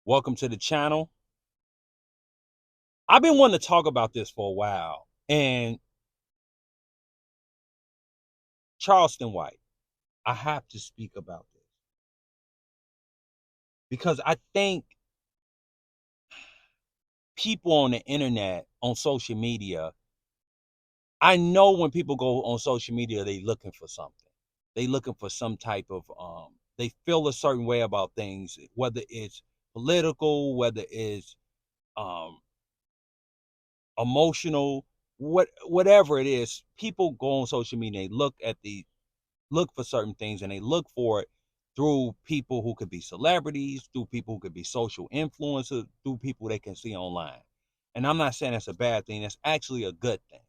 Welcome to the channel. I've been wanting to talk about this for a while. And Charleston White, I have to speak about this because I think people on the internet, on social media, I know when people go on social media, they looking for something. They looking for some type of they feel a certain way about things, whether it's political, whether it's um emotional, whatever it is. People go on social media, they look for certain things, and they look for it through people who could be celebrities, through people who could be social influencers, through people they can see online. And I'm not saying that's a bad thing, that's actually a good thing.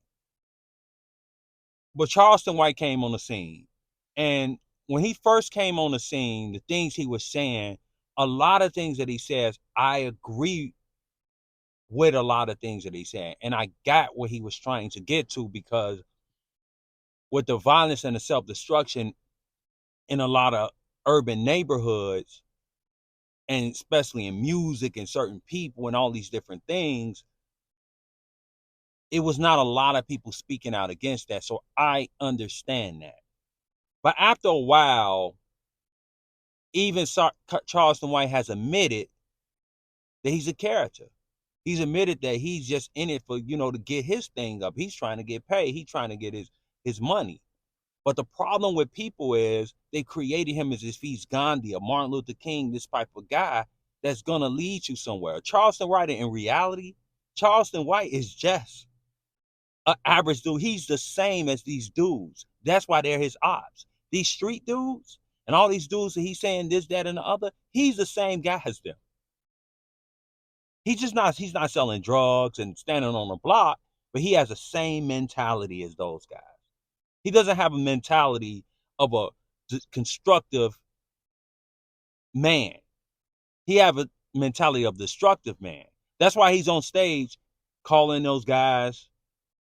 But Charleston White came on the scene. And when he first came on the scene, the things he was saying, a lot of things that he says, I agree with a lot of things that he said. And I got what he was trying to get to, because with the violence and the self-destruction in a lot of urban neighborhoods, and especially in music and certain people and all these different things, it was not a lot of people speaking out against that. So I understand that. But after a while, even Charleston White has admitted that he's a character. He's admitted that he's just in it for, to get his thing up. He's trying to get paid. He's trying to get his money. But the problem with people is they created him as if he's Gandhi or Martin Luther King, this type of guy that's going to lead you somewhere. Charleston White, in reality, Charleston White is just an average dude. He's the same as these dudes. That's why they're his ops. These street dudes and all these dudes that he's saying this, that, and the other, he's the same guy as them. He's not selling drugs and standing on the block, but he has the same mentality as those guys. He doesn't have a mentality of a constructive man. He have a mentality of destructive man. That's why he's on stage calling those guys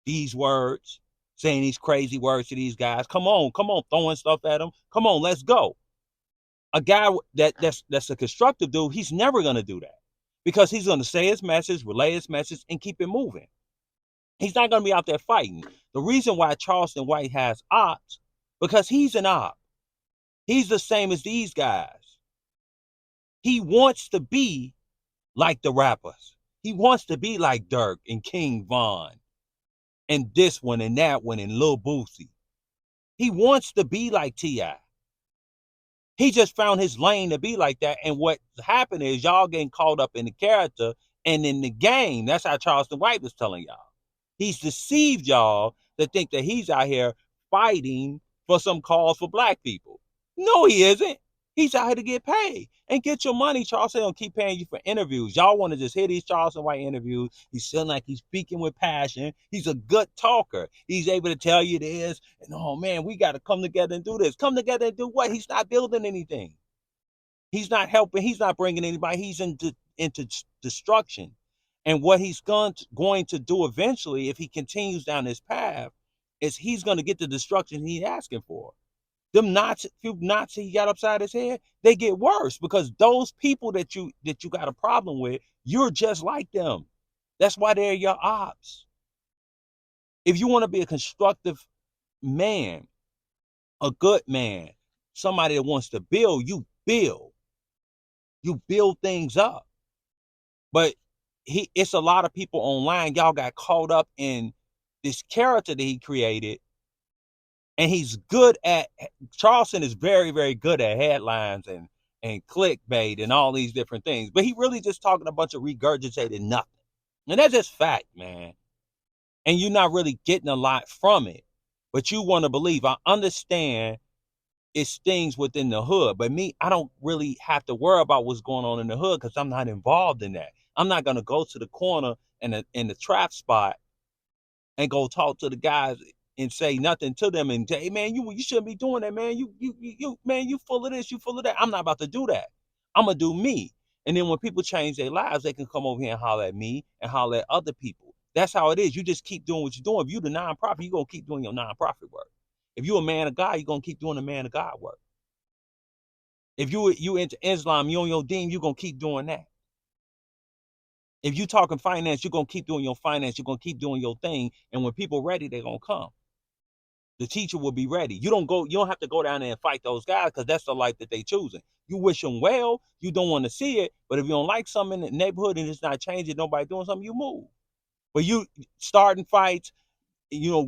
these words, saying these crazy words to these guys. Come on, throwing stuff at them. Come on, let's go. A guy that's a constructive dude, he's never gonna do that, because he's gonna say his message, relay his message, and keep it moving. He's not gonna be out there fighting. The reason why Charleston White has ops, because he's an op. He's the same as these guys. He wants to be like the rappers. He wants to be like Dirk and King Von and this one and that one and Lil Boosie. He wants to be like T.I. He just found his lane to be like that. And what happened is y'all getting caught up in the character and in the game. That's how Charleston White was telling y'all. He's deceived y'all to think that he's out here fighting for some cause for black people. No, he isn't. He's out here to get paid and get your money. Charleston don't keep paying you for interviews. Y'all want to just hear these Charleston White interviews. He's feeling like he's speaking with passion. He's a good talker. He's able to tell you this. And oh man, we got to come together and do this. Come together and do what? He's not building anything. He's not helping. He's not bringing anybody. He's into destruction. And what he's going to do eventually, if he continues down this path, is he's going to get the destruction he's asking for. Them Nazi, few Nazi he got upside his head, they get worse, because those people that you got a problem with, you're just like them. That's why they're your ops. If you want to be a constructive man, a good man, somebody that wants to build, you build. You build things up. But it's a lot of people online, y'all got caught up in this character that he created. And Charleston is very, very good at headlines and clickbait and all these different things. But he really just talking a bunch of regurgitated nothing. And that's just fact, man. And you're not really getting a lot from it. But you want to believe. I understand it's things within the hood. But me, I don't really have to worry about what's going on in the hood, because I'm not involved in that. I'm not going to go to the corner in the trap spot and go talk to the guys and say nothing to them and say, hey, man, you shouldn't be doing that, man. Man, you full of this, you full of that. I'm not about to do that. I'm gonna do me. And then when people change their lives, they can come over here and holler at me and holler at other people. That's how it is. You just keep doing what you're doing. If you're the nonprofit, you're gonna keep doing your nonprofit work. If you're a man of God, you're gonna keep doing the man of God work. If you into Islam, you on your deen, you're gonna keep doing that. If you talking finance, you're gonna keep doing your finance, you're gonna keep doing your thing, and when people ready, they're gonna come. The teacher will be ready. You don't have to go down there and fight those guys because that's the life that they choosing. You wish them well, you don't want to see it, but if you don't like something in the neighborhood and it's not changing, nobody doing something, you move. But you starting fights,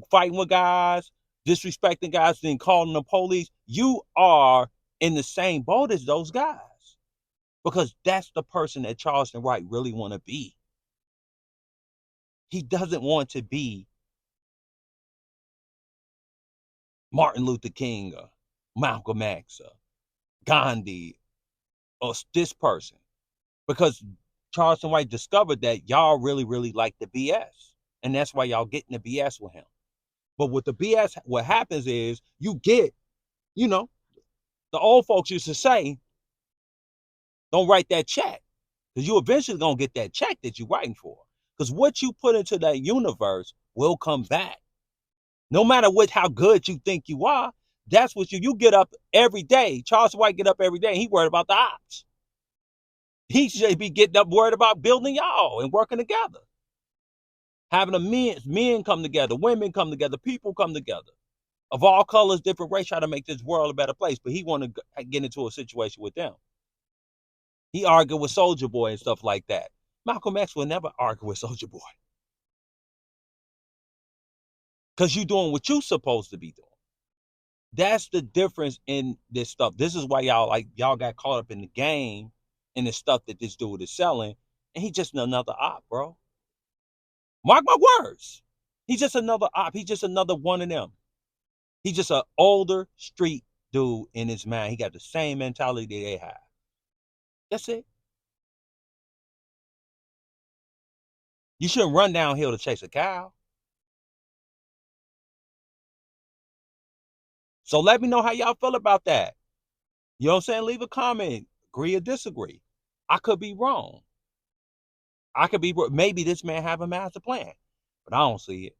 fighting with guys, disrespecting guys, then calling the police, you are in the same boat as those guys. Because that's the person that Charleston White really want to be. He doesn't want to be Martin Luther King or Malcolm X or Gandhi or this person. Because Charleston White discovered that y'all really, really like the BS. And that's why y'all getting the BS with him. But with the BS, what happens is you get, the old folks used to say, don't write that check. Because you eventually going to get that check that you're writing for. Because what you put into that universe will come back. No matter how good you think you are, that's what you get up every day. Charles White get up every day. He worried about the ops. He should be getting up worried about building y'all and working together. Having men come together, women come together, people come together. Of all colors, different race, try to make this world a better place. But he want to get into a situation with them. He argued with Soldier Boy and stuff like that. Malcolm X will never argue with Soldier Boy. Because you're doing what you're supposed to be doing. That's the difference in this stuff. This is why y'all got caught up in the game and the stuff that this dude is selling. And he's just another op, bro. Mark my words. He's just another op. He's just another one of them. He's just an older street dude in his mind. He got the same mentality that they have. That's it. You shouldn't run downhill to chase a cow. So let me know how y'all feel about that. You know what I'm saying? Leave a comment. Agree or disagree. I could be wrong. Maybe this man have a master plan, but I don't see it.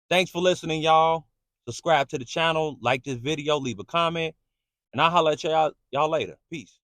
Thanks for listening, y'all. Subscribe to the channel, like this video, leave a comment, and I'll holler at y'all later. Peace.